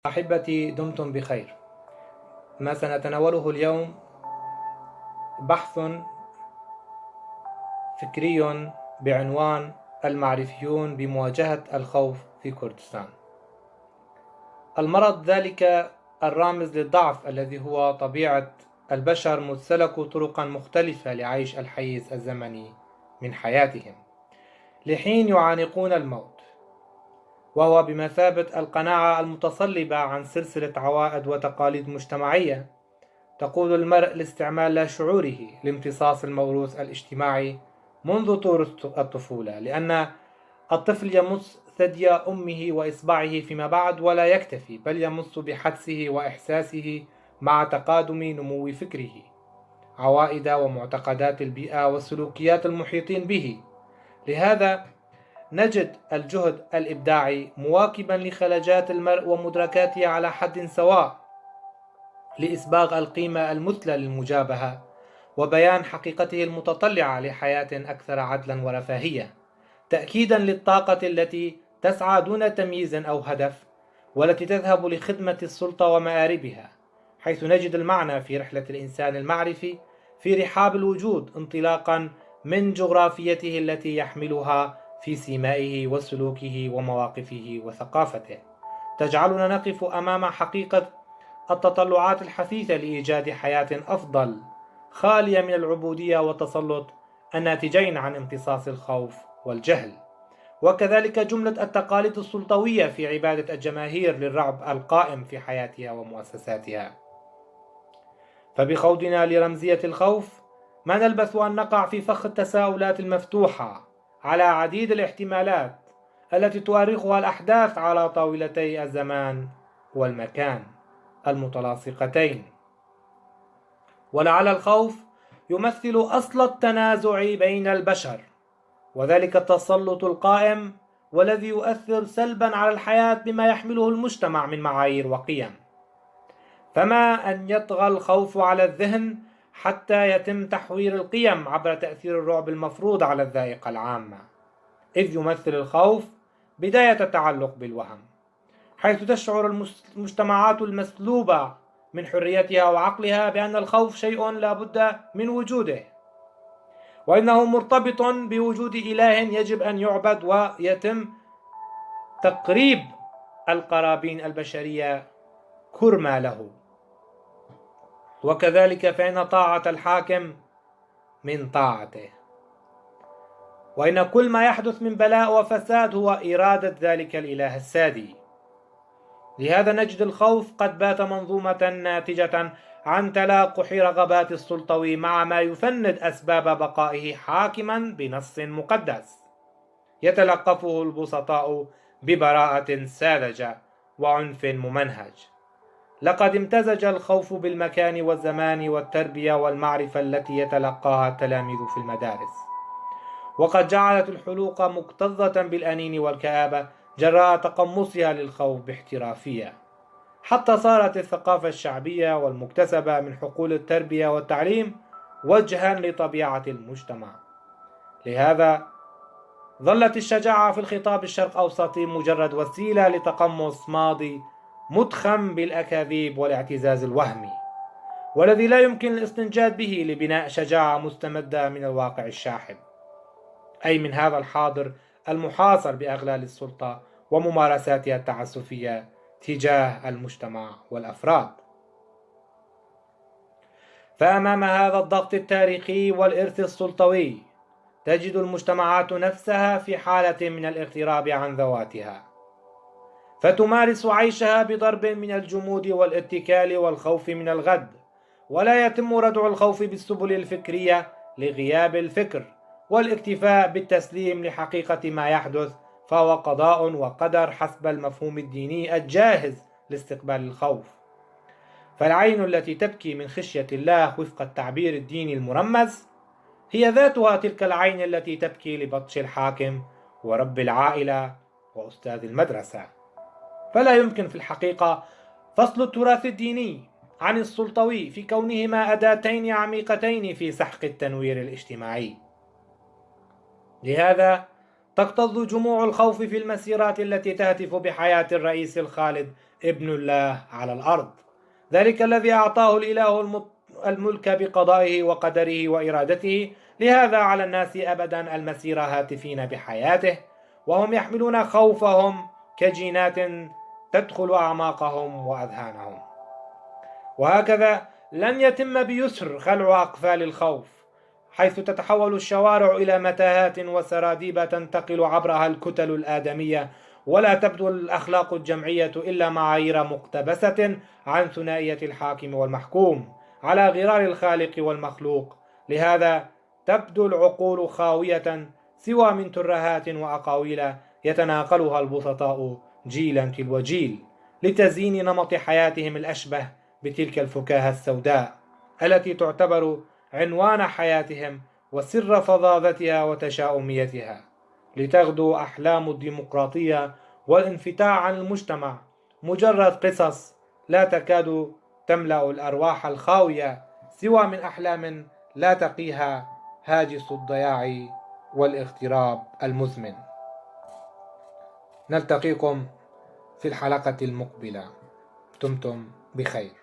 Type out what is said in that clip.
أحبتي، دمتم بخير. ما سنتناوله اليوم بحث فكري بعنوان المعرفيون بمواجهة الخوف في كردستان. المرض ذلك الرامز للضعف الذي هو طبيعة البشر، مذ سلكوا طرقا مختلفة لعيش الحيز الزمني من حياتهم لحين يعانقون الموت، وهو بمثابة القناعة المتصلبة عن سلسلة عوائد وتقاليد مجتمعية تقود المرء لاستعمال لا شعوره لامتصاص الموروث الاجتماعي منذ طور الطفولة، لأن الطفل يمس ثدي أمه وإصبعه فيما بعد ولا يكتفي، بل يمس بحدسه وإحساسه مع تقادم نمو فكره عوائد ومعتقدات البيئة والسلوكيات المحيطين به. لهذا نجد الجهد الإبداعي مواكبا لخلاجات المرء ومدركاته على حد سواء لإسباغ القيمة المثلى للمجابهة وبيان حقيقته المتطلعة لحياة أكثر عدلا ورفاهية، تأكيدا للطاقة التي تسعى دون تمييز أو هدف، والتي تذهب لخدمة السلطة ومآربها، حيث نجد المعنى في رحلة الإنسان المعرفي في رحاب الوجود، انطلاقا من جغرافيته التي يحملها في سيمائه وسلوكه ومواقفه وثقافته، تجعلنا نقف أمام حقيقة التطلعات الحثيثة لإيجاد حياة أفضل خالية من العبودية والتسلط الناتجين عن امتصاص الخوف والجهل، وكذلك جملة التقاليد السلطوية في عبادة الجماهير للرعب القائم في حياتها ومؤسساتها. فبخوضنا لرمزية الخوف ما نلبث أن نقع في فخ التساؤلات المفتوحة على عديد الاحتمالات التي تؤرخها الأحداث على طاولتي الزمان والمكان المتلاصقتين. ولعل الخوف يمثل أصل التنازع بين البشر، وذلك التسلط القائم والذي يؤثر سلبا على الحياة بما يحمله المجتمع من معايير وقيم. فما أن يطغى الخوف على الذهن حتى يتم تحوير القيم عبر تأثير الرعب المفروض على الذائقة العامة، إذ يمثل الخوف بداية التعلق بالوهم، حيث تشعر المجتمعات المسلوبة من حريتها وعقلها بأن الخوف شيء لا بد من وجوده، وإنه مرتبط بوجود إله يجب أن يعبد ويتم تقريب القرابين البشرية كرما له. وكذلك فإن طاعة الحاكم من طاعته، وإن كل ما يحدث من بلاء وفساد هو إرادة ذلك الإله السادي. لهذا نجد الخوف قد بات منظومة ناتجة عن تلاقح رغبات السلطوي مع ما يفند أسباب بقائه حاكما بنص مقدس يتلقفه البسطاء ببراءة ساذجة وعنف ممنهج. لقد امتزج الخوف بالمكان والزمان والتربية والمعرفة التي يتلقاها التلاميذ في المدارس، وقد جعلت الحلوق مكتظة بالأنين والكآبة جراء تقمصها للخوف باحترافية، حتى صارت الثقافة الشعبية والمكتسبة من حقول التربية والتعليم وجها لطبيعة المجتمع. لهذا ظلت الشجاعة في الخطاب الشرق أوسطي مجرد وسيلة لتقمص ماضي متخم بالأكاذيب والاعتزاز الوهمي، والذي لا يمكن الاستنجاد به لبناء شجاعة مستمدة من الواقع الشاحب، أي من هذا الحاضر المحاصر بأغلال السلطة وممارساتها التعسفية تجاه المجتمع والأفراد. فأمام هذا الضغط التاريخي والإرث السلطوي تجد المجتمعات نفسها في حالة من الاغتراب عن ذواتها، فتمارس عيشها بضرب من الجمود والاتكال والخوف من الغد، ولا يتم ردع الخوف بالسبل الفكرية لغياب الفكر والاكتفاء بالتسليم لحقيقة ما يحدث، فهو قضاء وقدر حسب المفهوم الديني الجاهز لاستقبال الخوف. فالعين التي تبكي من خشية الله وفق التعبير الديني المرمز هي ذاتها تلك العين التي تبكي لبطش الحاكم ورب العائلة وأستاذ المدرسة. فلا يمكن في الحقيقة فصل التراث الديني عن السلطوي في كونهما أداتين عميقتين في سحق التنوير الاجتماعي. لهذا تكتظ جموع الخوف في المسيرات التي تهتف بحياة الرئيس الخالد ابن الله على الأرض، ذلك الذي أعطاه الإله الملك بقضائه وقدره وإرادته. لهذا على الناس أبدا المسير هاتفين بحياته، وهم يحملون خوفهم كجينات تدخل أعماقهم وأذهانهم. وهكذا لن يتم بيسر خلع أقفال الخوف، حيث تتحول الشوارع إلى متاهات وسراديب تنتقل عبرها الكتل الآدمية، ولا تبدو الأخلاق الجمعية إلا معايير مقتبسة عن ثنائية الحاكم والمحكوم على غرار الخالق والمخلوق. لهذا تبدو العقول خاوية سوى من ترهات وأقاويل يتناقلها البسطاء جيلا تلو جيل لتزيين نمط حياتهم الأشبه بتلك الفكاهة السوداء التي تعتبر عنوان حياتهم وسر فظاظتها وتشاؤميتها، لتغدو أحلام الديمقراطية والانفتاح عن المجتمع مجرد قصص لا تكاد تملأ الأرواح الخاوية سوى من أحلام لا تقيها هاجس الضياع والاغتراب المزمن. نلتقيكم في الحلقة المقبلة. دمتم بخير.